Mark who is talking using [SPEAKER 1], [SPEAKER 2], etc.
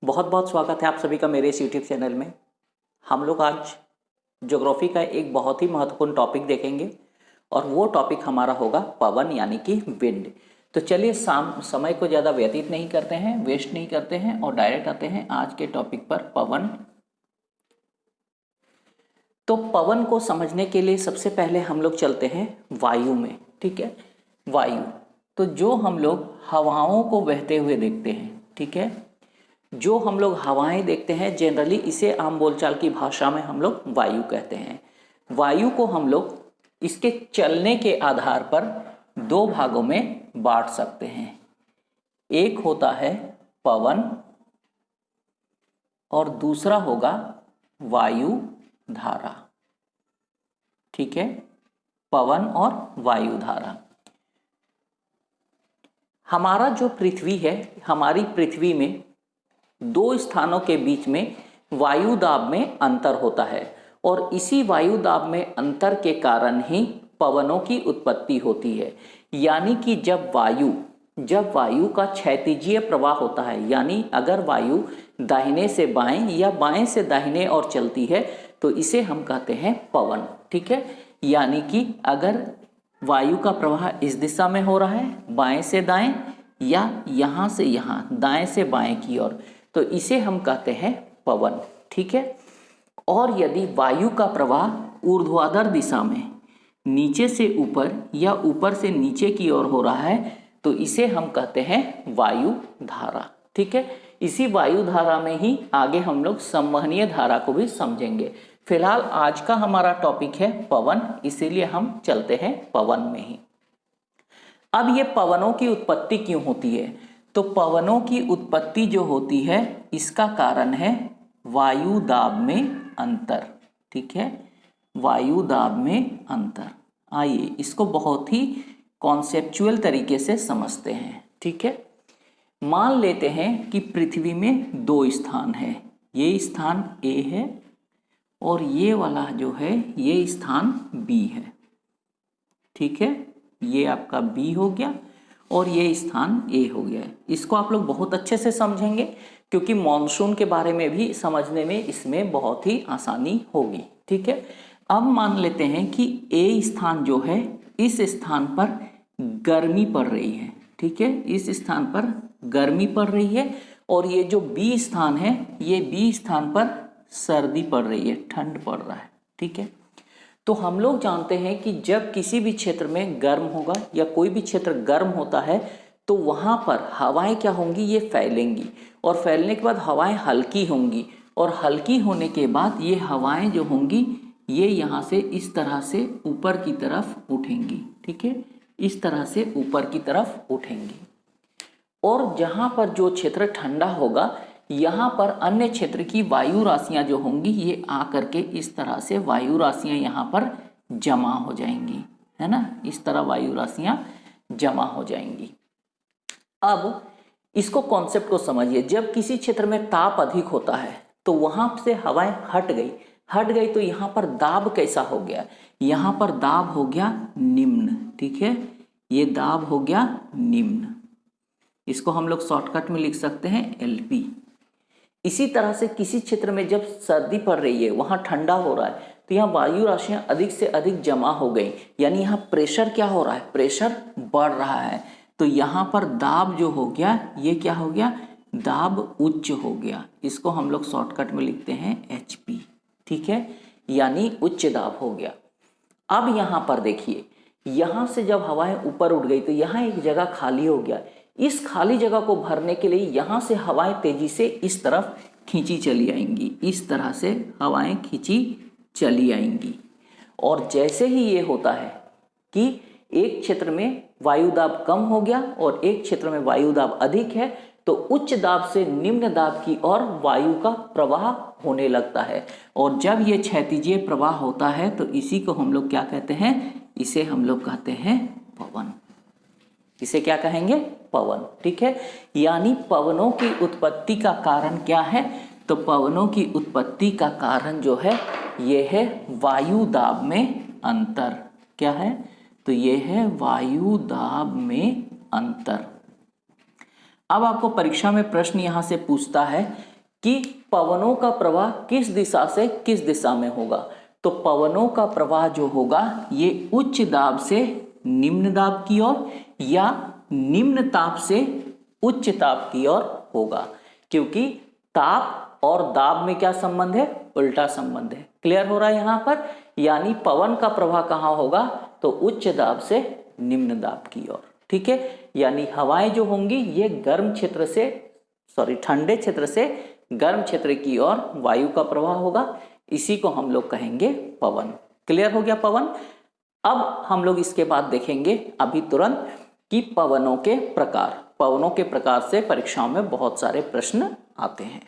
[SPEAKER 1] बहुत बहुत स्वागत है आप सभी का मेरे इस यूट्यूब चैनल में। हम लोग आज ज्योग्राफी का एक बहुत ही महत्वपूर्ण टॉपिक देखेंगे और वो टॉपिक हमारा होगा पवन यानी कि विंड। तो चलिए समय को ज़्यादा व्यतीत नहीं करते हैं, वेस्ट नहीं करते हैं और डायरेक्ट आते हैं आज के टॉपिक पर, पवन। तो पवन को समझने के लिए सबसे पहले हम लोग चलते हैं वायु में। ठीक है, वायु तो जो हम लोग हवाओं को बहते हुए देखते हैं, ठीक है, जो हम लोग हवाएं देखते हैं जनरली इसे आम बोलचाल की भाषा में हम लोग वायु कहते हैं। वायु को हम लोग इसके चलने के आधार पर दो भागों में बांट सकते हैं। एक होता है पवन और दूसरा होगा वायु धारा। ठीक है, पवन और वायु धारा। हमारा जो पृथ्वी है, हमारी पृथ्वी में दो स्थानों के बीच में वायु दाब में अंतर होता है और इसी वायु दाब में अंतर के कारण ही पवनों की उत्पत्ति होती है। यानी कि जब वायु का क्षैतिजीय प्रवाह होता है, यानी अगर वायु दाहिने से बाएं या बाएं से दाहिने और चलती है तो इसे हम कहते हैं पवन। ठीक है, यानी कि अगर वायु का प्रवाह इस दिशा में हो रहा है, बाएं से दाएं या यहाँ से यहाँ, दाएं से बाएं की ओर, तो इसे हम कहते हैं पवन। ठीक है, और यदि वायु का प्रवाह ऊर्ध्वाधर दिशा में नीचे से ऊपर या ऊपर से नीचे की ओर हो रहा है तो इसे हम कहते हैं वायु धारा। ठीक है, इसी वायु धारा में ही आगे हम लोग संवहनीय धारा को भी समझेंगे। फिलहाल आज का हमारा टॉपिक है पवन, इसीलिए हम चलते हैं पवन में ही। अब ये पवनों की उत्पत्ति क्यों होती है? तो पवनों की उत्पत्ति जो होती है इसका कारण है वायु दाब में अंतर। ठीक है, वायु दाब में अंतर। आइए इसको बहुत ही कॉन्सेप्चुअल तरीके से समझते हैं। ठीक है, मान लेते हैं कि पृथ्वी में दो स्थान है, ये स्थान ए है और ये वाला जो है ये स्थान बी है। ठीक है, ये आपका बी हो गया और ये स्थान ए हो गया है। इसको आप लोग बहुत अच्छे से समझेंगे क्योंकि मॉनसून के बारे में भी समझने में इसमें बहुत ही आसानी होगी। ठीक है, अब मान लेते हैं कि ए स्थान जो है इस स्थान पर गर्मी पड़ रही है। ठीक है, इस स्थान पर गर्मी पड़ रही है और ये जो बी स्थान है, ये बी स्थान पर सर्दी पड़ रही है, ठंड पड़ रहा है। ठीक है, तो हम लोग जानते हैं कि जब किसी भी क्षेत्र में गर्म होगा या कोई भी क्षेत्र गर्म होता है तो वहाँ पर हवाएं क्या होंगी, ये फैलेंगी और फैलने के बाद हवाएं हल्की होंगी और हल्की होने के बाद ये हवाएं जो होंगी ये यहाँ से इस तरह से ऊपर की तरफ उठेंगी। ठीक है, इस तरह से ऊपर की तरफ उठेंगी और जहाँ पर जो क्षेत्र ठंडा होगा यहाँ पर अन्य क्षेत्र की वायु राशियाँ जो होंगी ये आकर के इस तरह से वायु राशियाँ यहाँ पर जमा हो जाएंगी, है ना, इस तरह वायु राशियाँ जमा हो जाएंगी। अब इसको कॉन्सेप्ट को समझिए। जब किसी क्षेत्र में ताप अधिक होता है तो वहाँ से हवाएं हट गई तो यहाँ पर दाब कैसा हो गया, यहाँ पर दाब हो गया निम्न। ठीक है, ये दाब हो गया निम्न, इसको हम लोग शॉर्टकट में लिख सकते हैं LP। इसी तरह से किसी क्षेत्र में जब सर्दी पड़ रही है, वहाँ ठंडा हो रहा है तो यहाँ वायु राशियाँ अधिक से अधिक जमा हो गई, यानी यहाँ प्रेशर क्या हो रहा है, प्रेशर बढ़ रहा है। तो यहाँ पर दाब जो हो गया ये क्या हो गया, दाब उच्च हो गया, इसको हम लोग शॉर्टकट में लिखते हैं HP। ठीक है, यानी उच्च दाब हो गया। अब यहाँ पर देखिए, यहाँ से जब हवाएं ऊपर उठ गई तो यहाँ एक जगह खाली हो गया। इस खाली जगह को भरने के लिए यहाँ से हवाएं तेजी से इस तरफ खींची चली आएंगी, इस तरह से हवाएं खींची चली आएंगी। और जैसे ही ये होता है कि एक क्षेत्र में वायु दाब कम हो गया और एक क्षेत्र में वायु दाब अधिक है तो उच्च दाब से निम्न दाब की ओर वायु का प्रवाह होने लगता है और जब ये क्षैतिजीय प्रवाह होता है तो इसी को हम लोग क्या कहते हैं, इसे हम लोग कहते हैं पवन। इसे क्या कहेंगे, पवन। ठीक है, यानी पवनों की उत्पत्ति का कारण क्या है, तो पवनों की उत्पत्ति का कारण जो है ये है वायु दाब में अंतर। क्या है, तो ये है वायु दाब में अंतर। अब आपको परीक्षा में प्रश्न यहां से पूछता है कि पवनों का प्रवाह किस दिशा से किस दिशा में होगा। तो पवनों का प्रवाह जो होगा ये उच्च दाब से निम्न दाब की ओर या निम्न ताप से उच्च ताप की ओर होगा, क्योंकि ताप और दाब में क्या संबंध है, उल्टा संबंध है। क्लियर हो रहा है यहाँ पर, यानी पवन का प्रवाह कहाँ होगा, तो उच्च दाब से निम्न दाब की ओर। ठीक है, यानी हवाएं जो होंगी ये गर्म क्षेत्र से ठंडे क्षेत्र से गर्म क्षेत्र की ओर वायु का प्रवाह होगा, इसी को हम लोग कहेंगे पवन। क्लियर हो गया पवन। अब हम लोग इसके बाद देखेंगे अभी तुरंत कि पवनों के प्रकार से परीक्षाओं में बहुत सारे प्रश्न आते हैं।